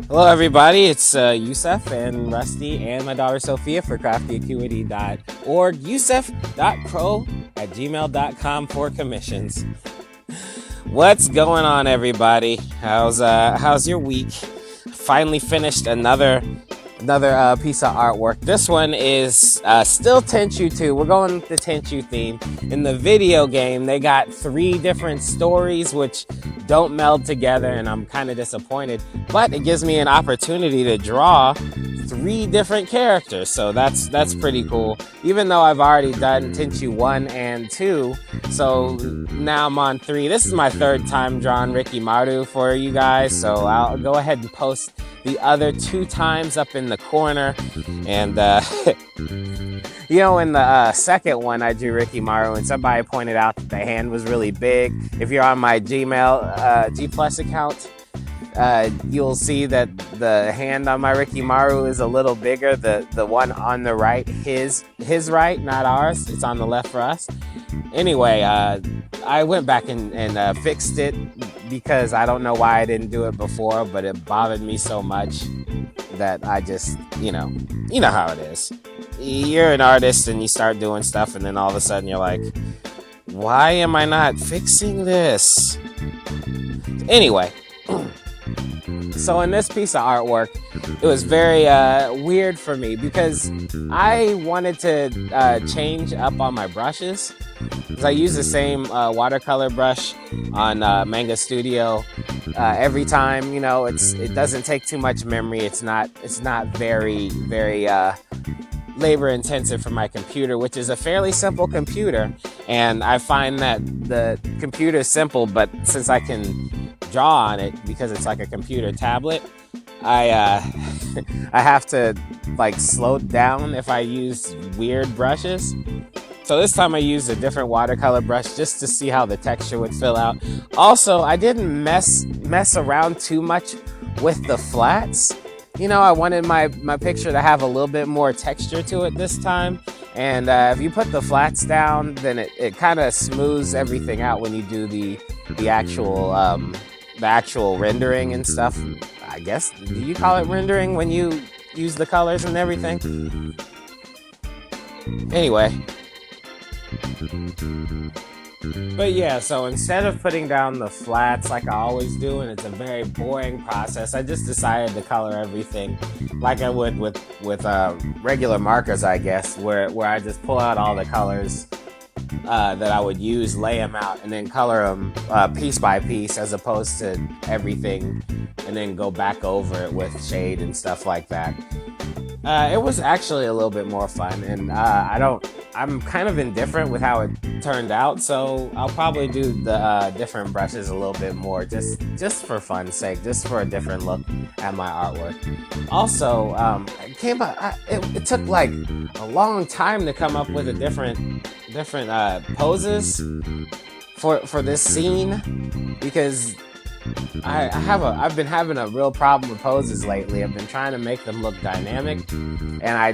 Hello, everybody. It's Yusef and Rusty and my daughter Sophia for CraftyAcuity.org. Yusef.crow@gmail.com for commissions. What's going on, everybody? How's your week? Finally finished another piece of artwork. This one is still Tenchu 2. We're going with the Tenchu theme. In the video game, they got 3 different stories which don't meld together, and I'm kind of disappointed. But it gives me an opportunity to draw 3 different characters, so that's pretty cool. Even though I've already done Tenchu 1 and 2, so now I'm on 3. This is my 3rd time drawing Rikimaru for you guys, so I'll go ahead and post the other 2 times up in the corner. And you know, in the second one I drew Rikimaru, and somebody pointed out that the hand was really big. If you're on my Gmail G Plus account, you'll see that the hand on my Rikimaru is a little bigger. The one on the right, his right, not ours. It's on the left for us. Anyway, I went back and fixed it because I don't know why I didn't do it before, but it bothered me so much that I just, you know how it is. You're an artist and you start doing stuff, and then all of a sudden you're like, why am I not fixing this? Anyway, so in this piece of artwork, it was very weird for me because I wanted to change up on my brushes. Because I use the same watercolor brush on Manga Studio every time. You know, it doesn't take too much memory. It's not very labor intensive for my computer, which is a fairly simple computer. And I find that the computer is simple, but since I can draw on it because it's like a computer tablet, I have to like slow down if I use weird brushes. So this time I used a different watercolor brush just to see how the texture would fill out. Also, I didn't mess around too much with the flats. You know, I wanted my picture to have a little bit more texture to it this time. And if you put the flats down, then it kind of smooths everything out when you do the actual rendering and stuff. I guess, do you call it rendering when you use the colors and everything? Anyway. But yeah, so instead of putting down the flats like I always do, and it's a very boring process, I just decided to color everything like I would with regular markers, I guess, where I just pull out all the colors that I would use, lay them out, and then color them piece by piece, as opposed to everything, and then go back over it with shade and stuff like that. It was actually a little bit more fun, and I'm kind of indifferent with how it turned out, so I'll probably do the different brushes a little bit more, just for fun's sake, just for a different look at my artwork. Also, it took like a long time to come up with a different poses for this scene, because I've been having a real problem with poses lately. I've been trying to make them look dynamic, and I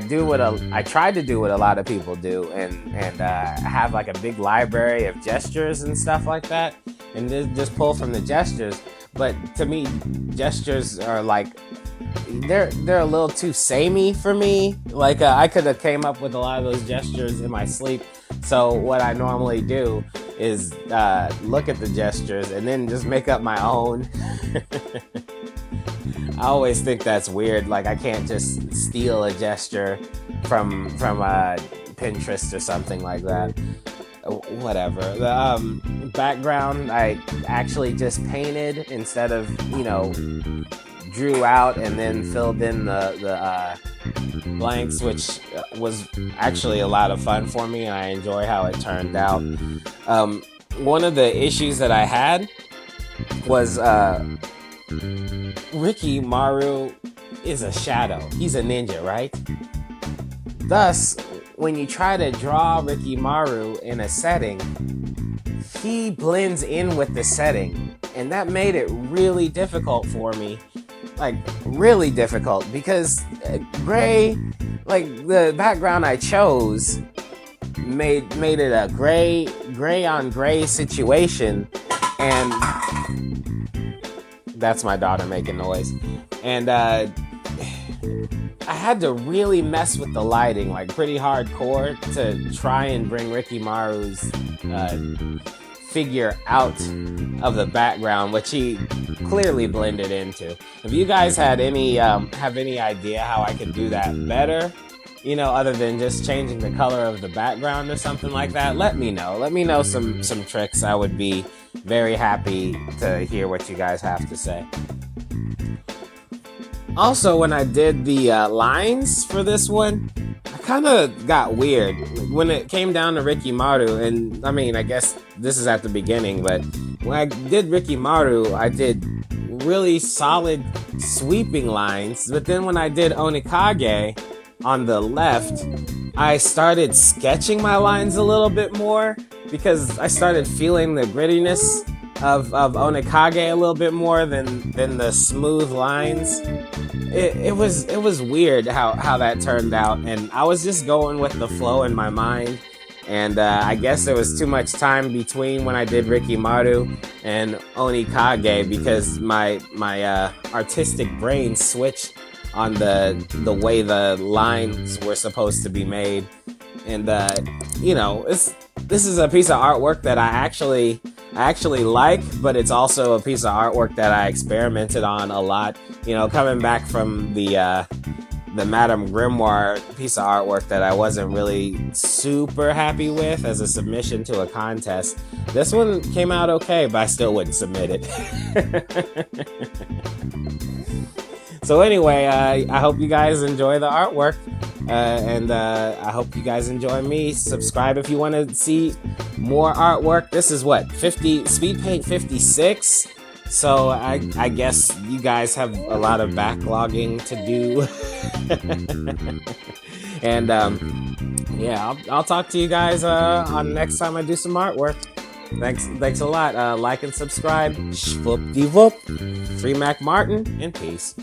tried to do what a lot of people do, and have like a big library of gestures and stuff like that, and just pull from the gestures. But to me, gestures are like, they're a little too samey for me. Like I could have came up with a lot of those gestures in my sleep. So what I normally do is look at the gestures and then just make up my own. I always think that's weird. Like I can't just steal a gesture from Pinterest or something like that. Whatever. The background I actually just painted instead of, drew out and then filled in the blanks, which was actually a lot of fun for me, and I enjoy how it turned out. One of the issues that I had was Rikimaru is a shadow. He's a ninja, right? Thus, when you try to draw Rikimaru in a setting, he blends in with the setting, and that made it really difficult for me. Like, really difficult, because gray, like the background I chose made it a gray on gray situation, And that's my daughter making noise. And I had to really mess with the lighting, like pretty hardcore, to try and bring Rikimaru's figure out of the background, which he clearly blended into. If you guys had any have any idea how I could do that better, you know, other than just changing the color of the background or something like that, let me know. Let me know some tricks. I would be very happy to hear what you guys have to say. Also, when I did the lines for this one, I kind of got weird when it came down to Rikimaru. And I mean, I guess this is at the beginning, but when I did Rikimaru, I did really solid sweeping lines. But then when I did Onikage on the left, I started sketching my lines a little bit more because I started feeling the grittiness of Onikage a little bit more than the smooth lines. It was weird how that turned out, and I was just going with the flow in my mind. And I guess there was too much time between when I did Rikimaru and Onikage because my artistic brain switched on the way the lines were supposed to be made. And you know, this is a piece of artwork that I actually like, but it's also a piece of artwork that I experimented on a lot. You know, coming back from the Madame Grimoire piece of artwork that I wasn't really super happy with as a submission to a contest. This one came out okay, but I still wouldn't submit it. So anyway, I hope you guys enjoy the artwork, and I hope you guys enjoy me. Subscribe if you want to see more artwork. This is what, Speedpaint 56? So I guess you guys have a lot of backlogging to do. And yeah, I'll talk to you guys on next time I do some artwork. Thanks a lot. Like and subscribe. Shvoop-de-voop. Free Mac Martin, and peace.